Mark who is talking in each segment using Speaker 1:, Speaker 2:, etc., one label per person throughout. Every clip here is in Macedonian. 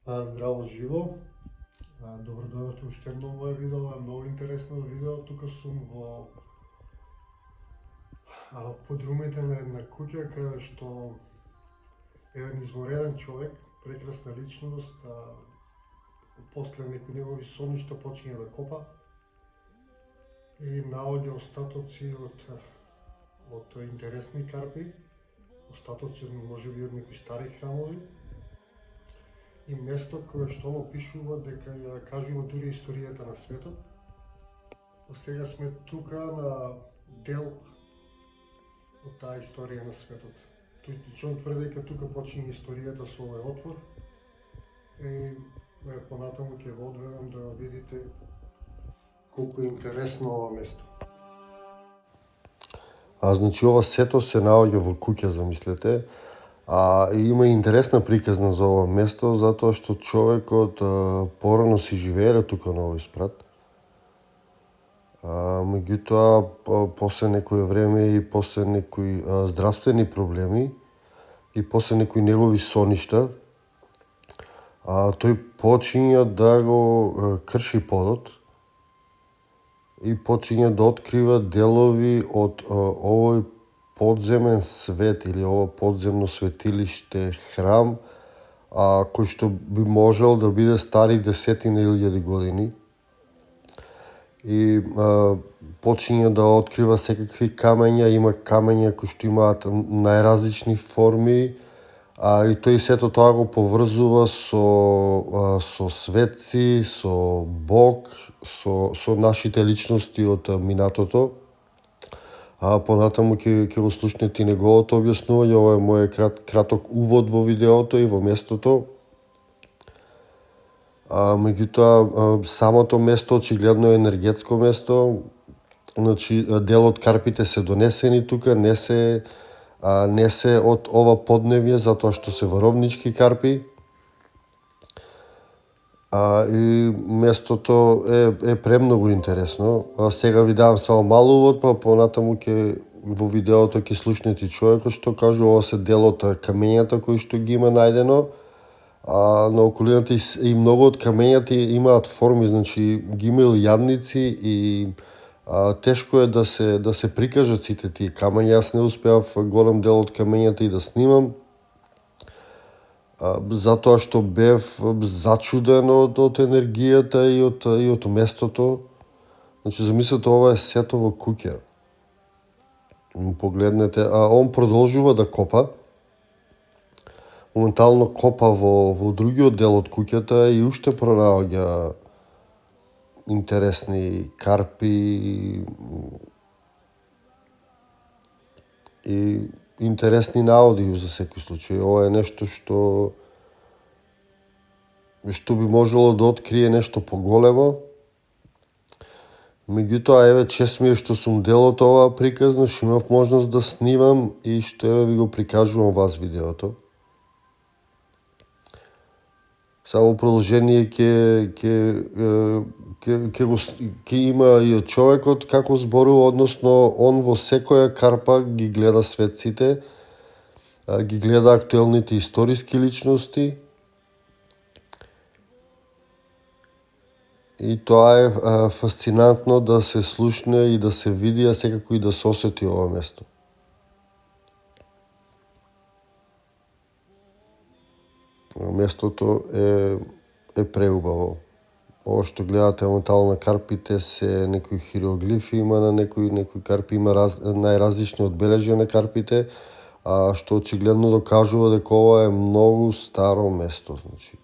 Speaker 1: Здраво живо. Добро дојдовте уште едно мое видео, многу интересно видео. Тука сум во подрумите на една куќа каде што еден извореден човек, прекрасна личност, после некои негови соништа почиња да копа и наоѓа остатоци од интересни карпи, остатоци можеби од некои стари храмови и место кое што му пишува дека ја кажува дури историјата на светот. Сега сме тука на дел од таа историја на светот. Тој тврди дека тука почине историјата со овој отвор и понатаму ќе го одведам да видите колку е интересно ова место.
Speaker 2: Значи ова сето се наоѓа во куќа, замислете. И има интересна приказна за ова место, затоа што човекот порано си живеера тука на овој спрат. Меѓутоа, после некое време и после некои здравствени проблеми и после некои негови соништа, тој почиња да го крши подот и почиња да открива делови од овој подземен свет или ова подземно светилиште, храм, кој што би можел да биде стари десетина илјади години. И почиња да открива секакви камења, има камења кои што имаат најразлични форми, и тој сето тоа го поврзува со светци, со Бог, со нашите личности од минатото. Понатаму ќе го слушнете и неговото објаснување, ова е мојот краток увод во видеото и во местото. Меѓутоа, самото место очигледно е енергетско место, значи дел од карпите се донесени тука, не се од ова подневје, затоа што се варовнички карпи. И местото е премногу интересно. Сега ви давам само мал увод, па понатаму во видеото ќе слушнете човекот што кажува ова се дел од камењата кои што ги има најдено. На околината и многу од камењата имаат форми, значи ги има јадници и тешко е да се прикажат сите тие камења. Јас не успеав голем дел од камењата и да снимам, затоа што бев зачуден од енергијата и од местото. Значи, замислете, ова е сето во куќа. Погледнете, он продолжува да копа. Моментално копа во другиот дел од куќата и уште пронаоѓа интересни карпи и интересни наоди за секој случај. Ова е нешто што би можело да открие нешто поголемо. Меѓутоа, еве, чест ми е што сум дел од оваа приказна, што имав можност да снимам и што еве ви го прикажувам вас видеото. Само продолжение ќе има и од човекот како зборува, односно он во секоја карпа ги гледа светците, ги гледа актуелните историски личности и тоа е фасцинантно да се слушне и да се види, а секако и да се осети ова место. Местото е преубаво. Ова што гледате моментално на карпите се некои хиероглифи, има на некои карпи, има најразлични одбележја на карпите, што очигледно докажува дека ова е многу старо место. Значи,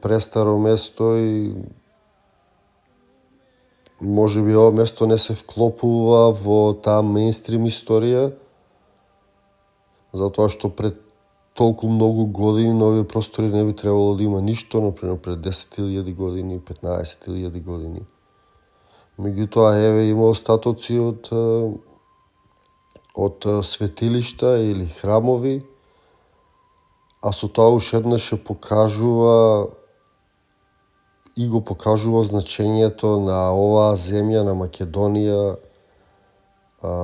Speaker 2: престаро место и можеби ова место не се вклопува во таа мејнстрим историја, затоа што пред толку многу години на овие простори не би требало да има ништо, например пред 10.000 години, 15.000 години. Меѓутоа, еве, има остатоци од светилишта или храмови, а со тоа уште еднаш се покажува и го покажува значењето на оваа земја, на Македонија,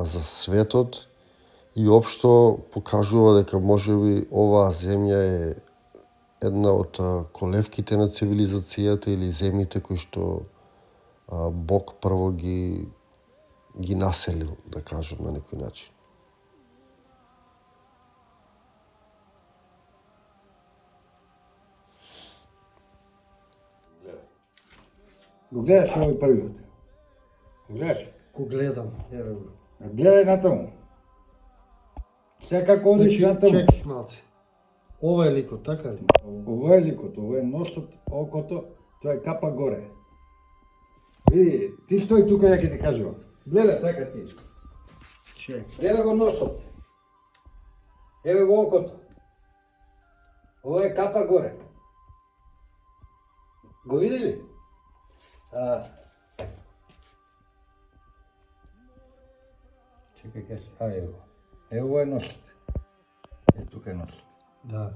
Speaker 2: за светот. И општо покажува дека можеби оваа земја една од колевките на цивилизацијата или земјите кои што Бог прво ги населил, да кажем на некој начин.
Speaker 3: Го гледаш овој првиот? Го гледаш?
Speaker 1: Го гледам, еве го.
Speaker 3: Гледај натаму. Сега како одиш натаму?
Speaker 1: Чекай малце. Ова е ликот, така ли?
Speaker 3: Ово е ликот, ово е носот, окото, тоа е капа горе. Види, ти стои тука, ја ќе ти кажувам. Гледај така ти.
Speaker 1: Чекай.
Speaker 3: Еве го носот. Еве го окото. Ово е капа горе. Го види ли? Чекај, еве го. Ево ово е носот. Тука е носот.
Speaker 1: Да.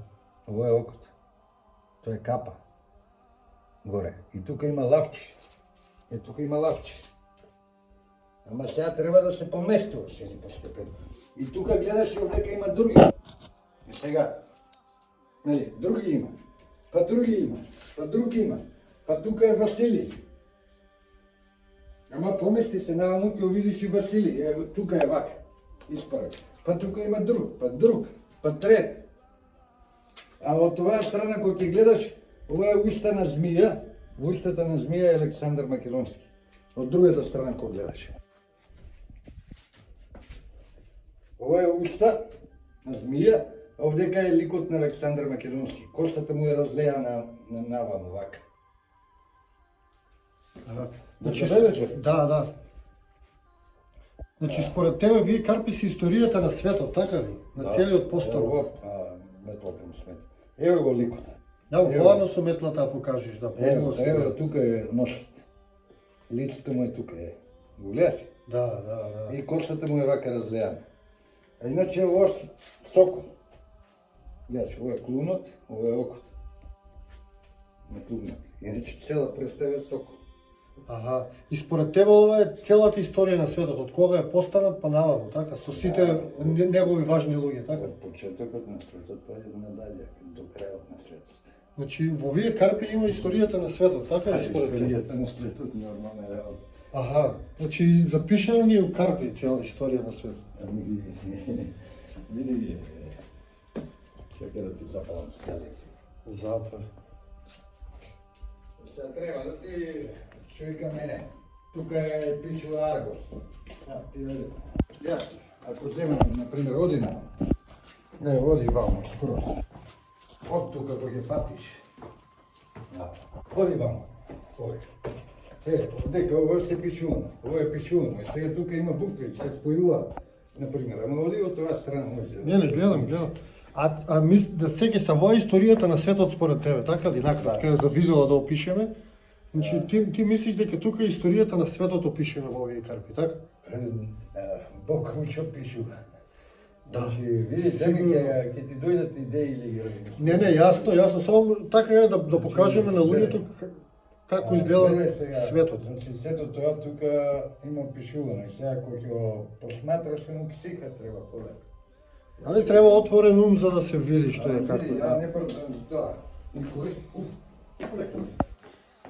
Speaker 3: Ово е окото. Тоа е капа. Горе. И тука има лавче. Тука има лавче. Ама сега треба да се поместуваш или постепено. И тука гледаш и овдека има други. И сега, нели, други има. Па други има. Па други има. Па тука е Васили. Ама помести се наваму ќе видиш и Васили. Ево тука е вака. Исправи. Па тука има друг, па трет. А од оваа страна кој ќе гледаш, ова е уста на змија. Во устата на змија е Александар Македонски. Од другата страна кој гледаш. Ова е уста на змија, а овдека е ликот на Александар Македонски. Костата му е разлејана на наваму вака.
Speaker 1: Значи,
Speaker 3: забележав?
Speaker 1: да. Значи, според тебе, вие Карпи си историјата на светот, така ли? На целиот постол.
Speaker 3: Ево, метлата му смета. Ево го ликот.
Speaker 1: Да, воано со метлата ја покажеш, да помогаш.
Speaker 3: Ево, тука е носот. Лицето му е тука, Го гледаш?
Speaker 1: Да.
Speaker 3: И костата му е вака разлејана. А иначе ово сокол. Гледаш, ово е клунот, ово е окото. На клунот. Иначе цела представа е сокол.
Speaker 1: Аха. И според тебе ова е целата историја на светот, од кога е постанат па наваму, така? Со сите негови важни луѓе, така?
Speaker 3: Од почетокот на светот па надале, до крајот на светот.
Speaker 1: Значи, во вие Карпи има историјата на светот, така ли според тебе?
Speaker 3: Историјата на светот нормална работа.
Speaker 1: Аха. Значи, запишана ни е у Карпи цела историја на светот.
Speaker 3: Види ги. Чекай да ти запалам скале.
Speaker 1: Запад.
Speaker 3: Сега треба да ти шуика мене. Тука е пишува Аргос. Ти јас, ако земам, например, оди на... Не, оди вамо, скроз. Од тука кога ќе фатиш. Оди вамо. Оди. Дека ово се пишувано, ово е пишувано. И сега тука има букви, се спојуваат. Например, ама оди од тоа страна може.
Speaker 1: Не, гледам. А да сега са во историјата на светот според тебе, така ли? Накратко, за видео да опишеме. Значи, ти мислиш дека тука е историјата на светот опишена во овие Карпи, така?
Speaker 3: Бог ушо пишува.
Speaker 1: Да.
Speaker 3: Значи, види, ќе ти дојдат идеи или ги размислиш.
Speaker 1: Не, јасно, само така е да покажеме на луѓето како изгледа светот.
Speaker 3: Значи, сето тоа тука има пишувано и сега кој ќе го посматраш, му психа треба полека.
Speaker 1: Али треба отворен ум за да се види што е како.
Speaker 3: Ја не прашам за тоа.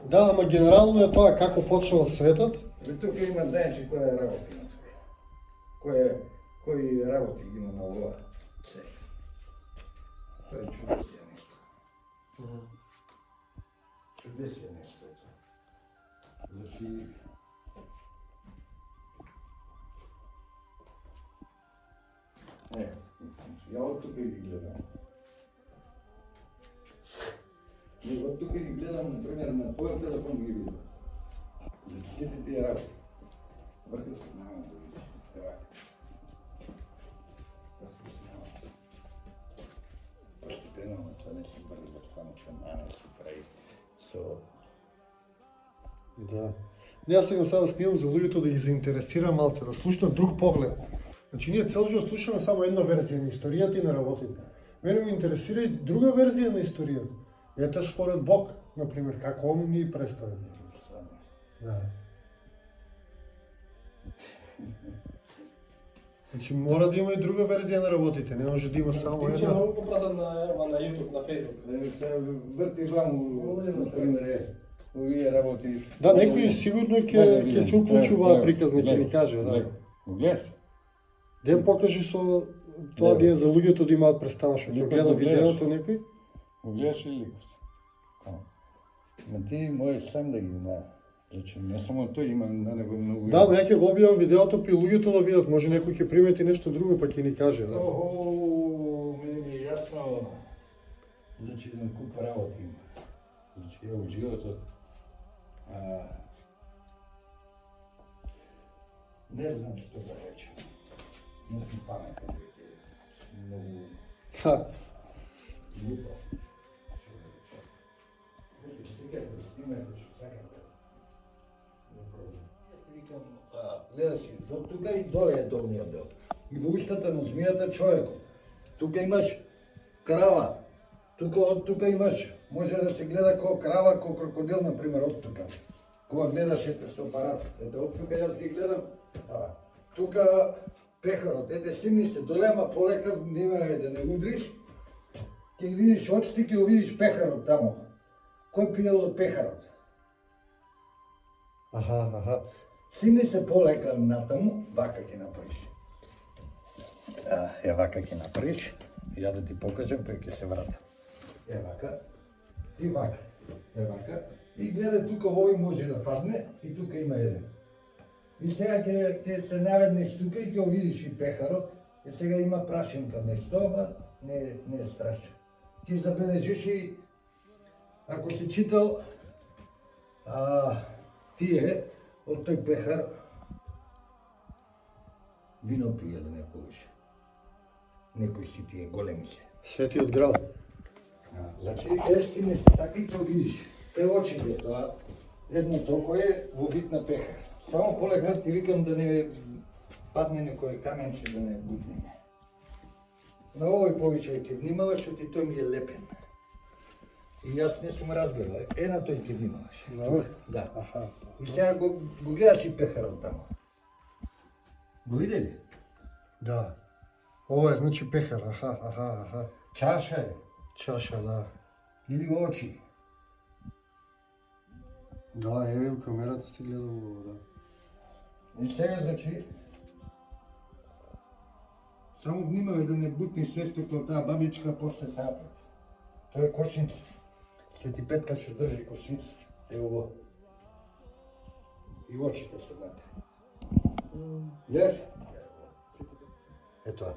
Speaker 1: Да, ама генерално е тоа како почнал светот.
Speaker 3: Тука има, знаеш, кој е работи на тука. Кој работи има на ова. Тоа е чудесија нешто. Чудесија нешто е тоа. Значи, ја од тука ги гледам. И од тука ги гледам, например, на твојот телефон ги видам. Значи, сите тие работи. Врте се намам да видиш. Врте се намам. Постепено, тоа не се брзо, тоа не се мане, се прави со...
Speaker 1: Да. Јас сакам сега да снимам за луѓето да ги заинтересирам малце, да слушнат друг поглед. Значи, ние цел живот слушаме само една верзија на историјата и на работите. Мене ме интересира и друга верзија на историјата. Ето според Бог, например, како он ни представи. Да. Значи мора да има и друга верзија на работите, не може да има само
Speaker 4: Ти че
Speaker 1: една.
Speaker 4: много го пратат на YouTube, на Facebook.
Speaker 3: Се врти ваму, например, овие работи.
Speaker 1: Да, некој сигурно ќе се уклучи оваа приказна, ќе ни каже, да.
Speaker 3: Гледаш?
Speaker 1: Ден покажи со тоа
Speaker 3: Да.
Speaker 1: ден за луѓето да имаат представа, што ќе
Speaker 3: Никој
Speaker 1: гледа
Speaker 3: го гледаш.
Speaker 1: видеото некој.
Speaker 3: Гледаш ли ликовите? Ма ти можеш сам да ги знаеш. Значи не само тој, има на него многу.
Speaker 1: Да, бе, ја ќе го објавам видеото, пи луѓето да видат, може некој ќе примети нешто друго, па ќе ни каже, да.
Speaker 3: Охо, мене ми е јасно. Значи на куп работи има. Значи ево животот. Не знам што да речем. Не сум паметен. Многу
Speaker 1: Ха,
Speaker 3: глупо. Што да речем. Значи сега да снимате што сакате. Не проблем. Јас ти викам, гледаш, до тука и доле е долниот дел. И во устата на змијата човекот. Тука имаш крава. Тука од тука имаш, може да се гледа како крава, како крокодил, например, од тука. Кога гледаш ете со апарат, ете од тука јас ги гледам. Тука пехарот, ете симни се доле, ама полека нема е да не удриш. Ќе ги видиш очите, ќе го видиш пехарот тамо. Кој пиел од пехарот?
Speaker 1: аха.
Speaker 3: Симни се полека натаму, вака ќе направиш. Вака ќе направиш, ја да ти покажам, па ќе се вратам. Вака, и вака, вака. И гледа тука овој може да падне, и тука има еден. И сега ќе се наведнеш тука и ќе го видиш и пехарот. И сега има прашинка нешто, ама не е страшно. Ќе забележиш и ако си читал тие од тој пехар вино пиеле некогаш. Некои си тие големи се.
Speaker 1: Светиот грал.
Speaker 3: Значи, си не така и тоа видиш. Очите тоа, едното око е во вид на пехар. Само полека ти викам да не падне некој каменче да не бутне. На овој повеќе ќе внимаваш, што ти тој ми е лепен. И јас не сум разбирал, на тој ќе внимаваш. Да.
Speaker 1: Аха.
Speaker 3: И сега го гледаш и пехарот тамо. Го видели?
Speaker 1: Да. Ова е значи пехар, аха.
Speaker 3: Чаша е.
Speaker 1: Чаша, да.
Speaker 3: Или очи.
Speaker 1: Да, еве у камерата се гледа убаво, да.
Speaker 3: И сега, значи, само внимавај да не бутнеш свестото од таа бабичка после сапот. Тоа е кошница. Свети Петка што држи кошница. Ево во. И очите се внатре. Гледаш? Ето.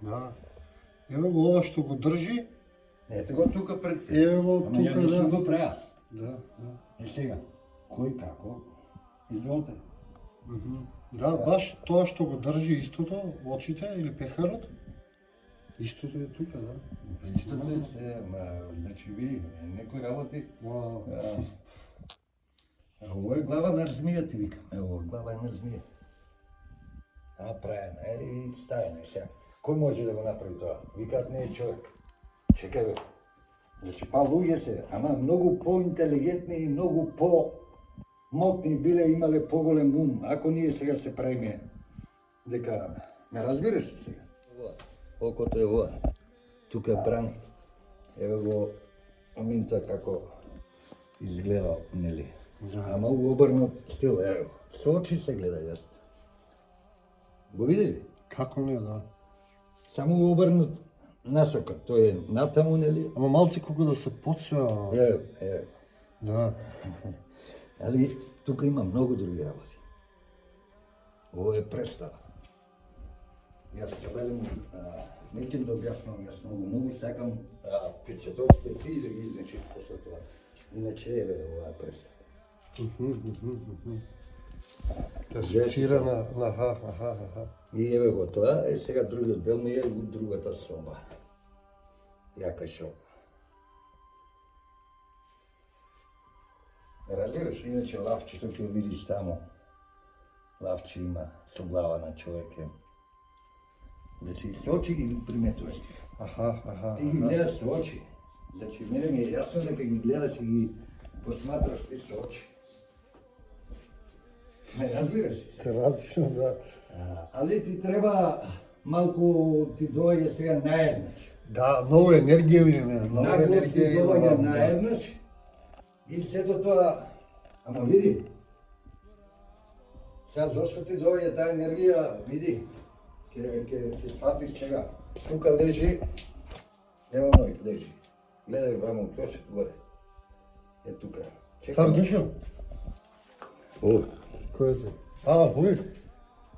Speaker 1: Да. Еве го ова што го држи,
Speaker 3: Ето го тука пред.
Speaker 1: еве го
Speaker 3: Ама ја
Speaker 1: тука,
Speaker 3: не сум
Speaker 1: да.
Speaker 3: го правил.
Speaker 1: Да.
Speaker 3: И сега, кој како? Изволте.
Speaker 1: Да, баш тоа што го држи истото, очите или пехарот, истото е тука, да.
Speaker 3: Истото е се, значи ви, некои работи.
Speaker 1: Вау.
Speaker 3: Ово е глава на змија, ти викам. Ево, глава е на змија. Направена е и ставена е сега. Кој може да го направи тоа? Викаат не е човек. Чекај бе. Значи па луѓе се, ама многу поинтелигентни и многу по-моцни биле, имале поголем ум. Ако ние сега се правиме дека ме разбираш ли сега? Окото е ова. Тука е бран. Еве го момента како изгледа, нели? Ама у обрнат стил, ево. Со очи се гледа јас. Го видели?
Speaker 1: Како не, да.
Speaker 3: Само у обрнат насокот, тој е натаму, нели?
Speaker 1: Ама малци колку да се подсва.
Speaker 3: Ево.
Speaker 1: Да.
Speaker 3: Али тука има многу други работи. Ово е представа. Јас ќе велим, не ќе да објаснувам, јас многу сакам впечатлоците ти да ги изнесеш после тоа. Иначе еве оваа представа.
Speaker 1: Те асоцира на аха.
Speaker 3: И еве го тоа, сега другиот дел ми е у другата соба. Јака шоба. Разбираш, иначе лавче што ќе видиш тамо. Лавче има со глава на човеке. Значи, со очи ги приметуваш.
Speaker 1: Аха.
Speaker 3: Ти ги гледаш со очи. Значи, мене ми е јасно дека ги гледаш и ги посматраш ти со очи. Ме разбираш?
Speaker 1: Те разбирам, да.
Speaker 3: Али ти треба малку ти доаѓа сега наеднаш.
Speaker 1: Да, многу енергија ми е, многу
Speaker 3: Нагло ти
Speaker 1: енергија
Speaker 3: доаѓа
Speaker 1: имам.
Speaker 3: наеднаш и сето тоа, ама види, сега зошто ти доаѓа таа енергија, види, ќе сватиш сега. Тука лежи, ево ној лежи. Гледај вамо клошет горе. Е тука.
Speaker 1: Сам дишам.
Speaker 3: О,
Speaker 1: Кој е тоа? А, вој.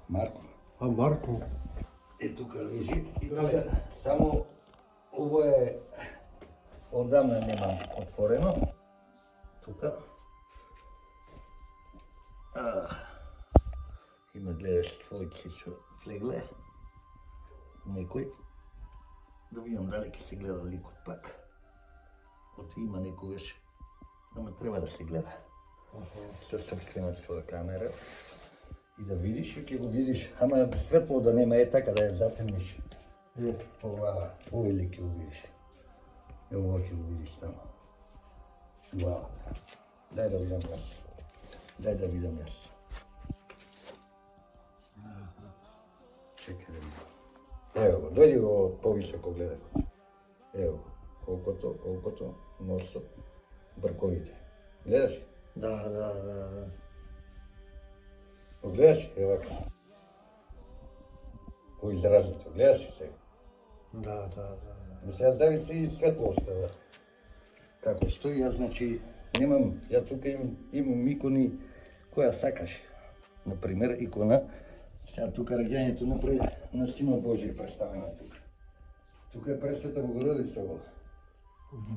Speaker 3: Марко.
Speaker 1: А, Марко.
Speaker 3: Е тука лежи и тука само ово е одамна немам отворено. Тука. Има гледаш твојци со флегле. Некој. Да видам дали ќе се гледа ликот пак. Оти има некогаш. Ама треба да се гледа. Со собствената своја камера. И да видиш, и ќе го видиш. Ама светло да нема, е така да ја затемниш. Ова, овој лик ќе го видиш. Ево ова ќе го видиш тамо. Главата. Дај да видам јас. Дај да видам јас. Чекај да видам. Ево го, дојди го повисоко гледај го. Ево го, окото, носот, брковите. Гледаш?
Speaker 1: Да.
Speaker 3: Го гледаш? Ево вака. По изразито, гледаш ли сега?
Speaker 1: Да.
Speaker 3: И сега зависи и светлоста. Како стои, јас значи немам, ја тука имам икони која сакаш. Например, икона, сега тука раѓањето напред на Сина Божија представена тука. Тука е Пресвета Богородица ово.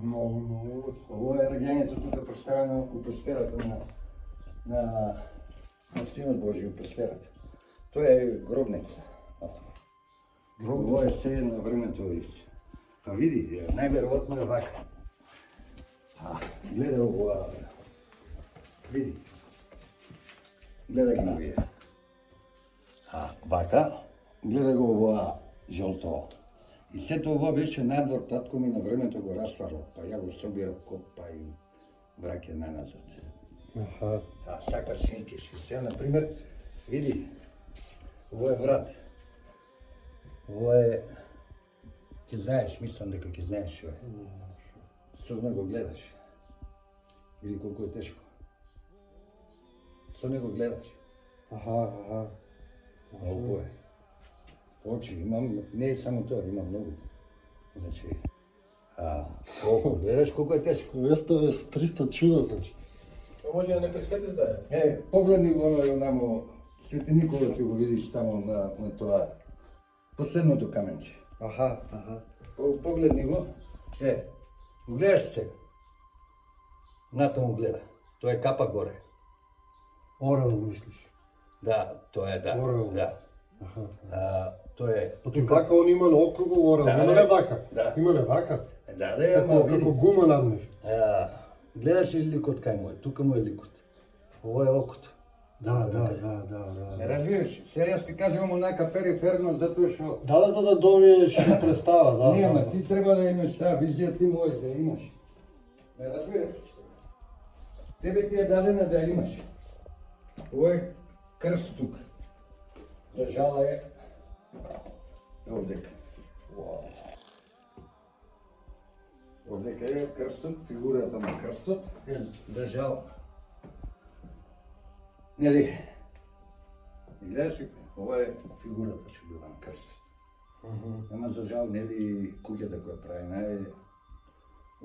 Speaker 1: Многу.
Speaker 3: Ово е раѓањето тука представено у пестерата на Синот Божи у пестерата. Тоа е гробница. Ово е се на времето исто. А види, најверојатно е вака. Гледај овоа. Види. Гледај ги овие. Вака. Гледај го овоа жолто. И сето ова беше надвор, татко ми на времето го расфарло, па ја го собира коп, па и враќа наназад. Сакаш синкеш. Сега, например, види, ово е врат. Ово е... Ке знаеш, мислам дека ке знаеш што е. Со него гледаш. Види колку е тешко. Со него гледаш. Колку е. Очи имам, не е само тоа, имам многу. Значи, колку, гледаш колку е тешко.
Speaker 1: Место е со 300 чуда, значи.
Speaker 4: Може да некој свети да е.
Speaker 3: Погледни го онамо, Свети Никола ќе го видиш тамо на тоа последното каменче. Погледни го. Го гледаш се. Натаму гледа. Тоа е капа горе.
Speaker 1: Орел, мислиш?
Speaker 3: Да, тоа е, да.
Speaker 1: Орел.
Speaker 3: Да. Тоа е.
Speaker 1: Потоа вака он има на округол орел, нема ли вака?
Speaker 3: Да.
Speaker 1: Има ли вака?
Speaker 3: Да, ама види.
Speaker 1: Како гума над нив.
Speaker 3: Гледаш ли ликот кај му е? Тука му е ликот. Ово е окото.
Speaker 1: Да.
Speaker 3: Не разбираш? Сега јас ти кажувам онака периферно затоа што...
Speaker 1: Да, за да добиеш представа, да.
Speaker 3: Не, ама ти треба да имаш таа визија, ти можеш да имаш. Не разбираш? Тебе ти е дадена да имаш. Ово е крст тук. За жала е овдека. Овдека е крстот, фигурата на крстот е за жал. Нели? И гледаш ли? Ова е фигурата што била на крстот. Ама за жал, нели, куќата која правена е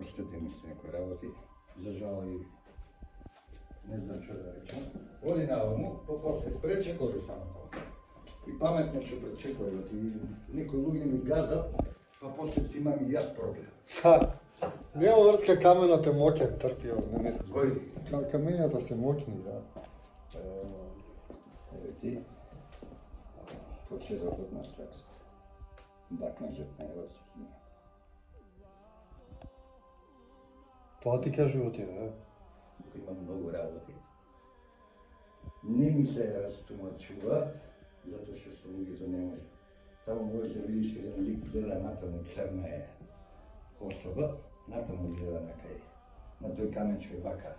Speaker 3: оштетени се некои работи. За жал и не знам што да речем. Оди наваму, па после пречекори само тоа. И паметно што пречекорот и некои луѓе ми газат, па после си имам и јас проблем.
Speaker 1: Нема врска каменот е мокен, трпи од мене.
Speaker 3: Кој?
Speaker 1: Камењата се мокни, да.
Speaker 3: Еве ти, почетокот на светот. Бакнажот на Ева Сохинија.
Speaker 1: Тоа ти кажува ти, да?
Speaker 3: Има многу работи. Не ми се растумачуваат, затоа што со луѓето не може. Таму можеш да видиш еден лик гледа натаму, црна е особа, натаму гледа на тој камен што е вака.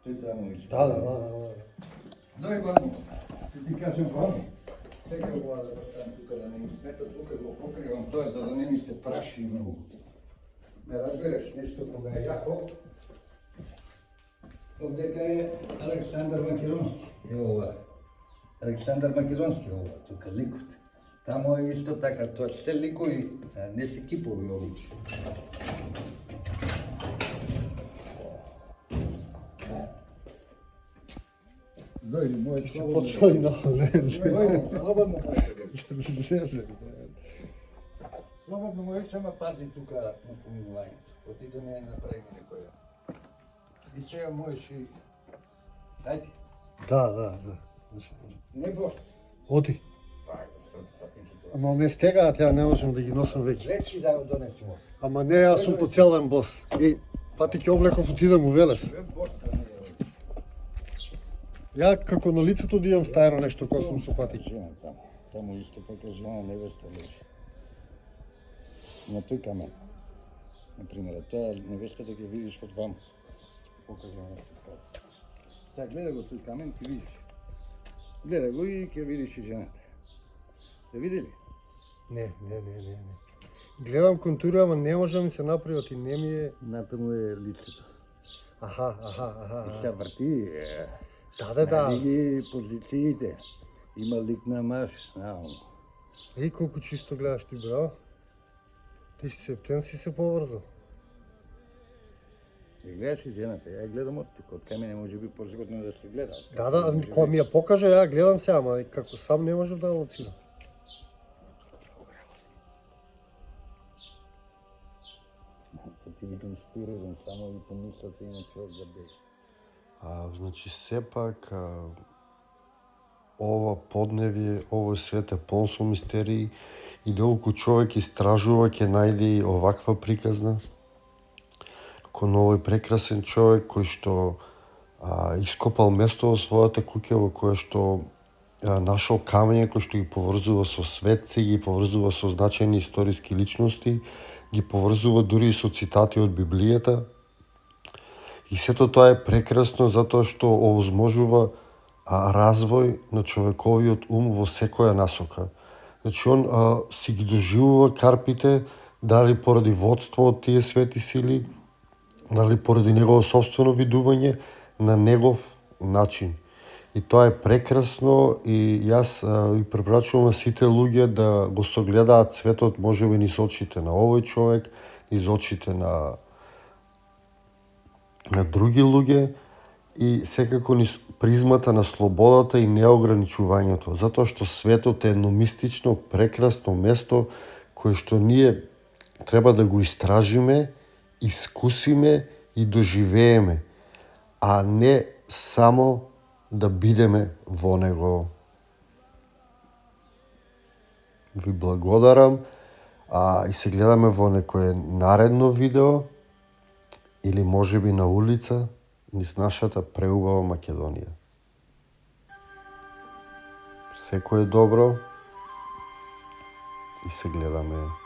Speaker 3: Тој таму исто.
Speaker 1: Да.
Speaker 3: Дој вамо, ти кажам вамо. Сега го да оставам тука да не ми смета, тука го покривам тоа за да не ми се праши многу. Ме разбереш, нешто кога е јако. Овдека е Александар Македонски, е ова. Александар Македонски ова, тука ликот. Тамо е исто така, тоа се ликови, не се кипови овие. Дојди, моје
Speaker 1: Се почнали на
Speaker 3: Дојди, слободно моје. Слободно моје, само пази тука на поминувањето. Оти да не направи некоја. И сега можеш и... Ајде.
Speaker 1: Да.
Speaker 3: Не бош.
Speaker 1: Оди.
Speaker 3: Патиките.
Speaker 1: Ама ме стегаа, тя не можам да ги носам веќе.
Speaker 3: Лечки да го донесим.
Speaker 1: Ама не, јас сум по цел ден бос. Пати ќе облеков отидам у Велес.
Speaker 3: Бош да не е.
Speaker 1: Ја како на лицето да имам стајано нешто кога сум со патики.
Speaker 3: Жена таму. Таму исто така жена невеста лежи. На тој камен. Например, тоа невестата ќе видиш од ваму. Покажам нешто. Така, гледа го тој камен, ќе видиш. Гледа го и ќе видиш и жената. Ја видели?
Speaker 1: Не. Гледам контури, ама не може да ми се направи, и не ми е...
Speaker 3: Натаму е лицето.
Speaker 1: Аха.
Speaker 3: И се врти.
Speaker 1: Да.
Speaker 3: Најди ги позициите. Има лик на маж, наално.
Speaker 1: Колку чисто гледаш ти, браво. Ти си септен, си се поврзал.
Speaker 3: Ја гледаш и жената, ја гледам од тук, од камене може би позgodно да се гледа.
Speaker 1: Да, кога ми ја покаже, ја гледам се, ама како сам не можев да лоцирам.
Speaker 3: Ти викам инспириран само и помислата и на човек да бега.
Speaker 2: Значи, сепак, ова подневје, овој свет е полн со мистерии и доколку човек истражува, ќе најде и оваква приказна. Кон овој прекрасен човек кој што ископал место во својата куќа во кое што нашол камења кои што ги поврзува со светци, ги поврзува со значајни историски личности, ги поврзува дури и со цитати од Библијата. И сето тоа е прекрасно затоа што овозможува развој на човековиот ум во секоја насока. Значи, он си ги доживува карпите, дали поради водство од тие свети сили, дали поради негово собствено видување, на негов начин. И тоа е прекрасно и јас ви препорачувам сите луѓе да го согледаат светот можеби низ очите на овој човек, низ очите на други луѓе и секако низ призмата на слободата и неограничувањето, затоа што светот е едно мистично, прекрасно место кое што ние треба да го истражиме, искусиме и доживееме, а не само да бидеме во него. Ви благодарам и се гледаме во некое наредно видео или можеби на улица низ нашата преубава Македонија. Секое добро и се гледаме.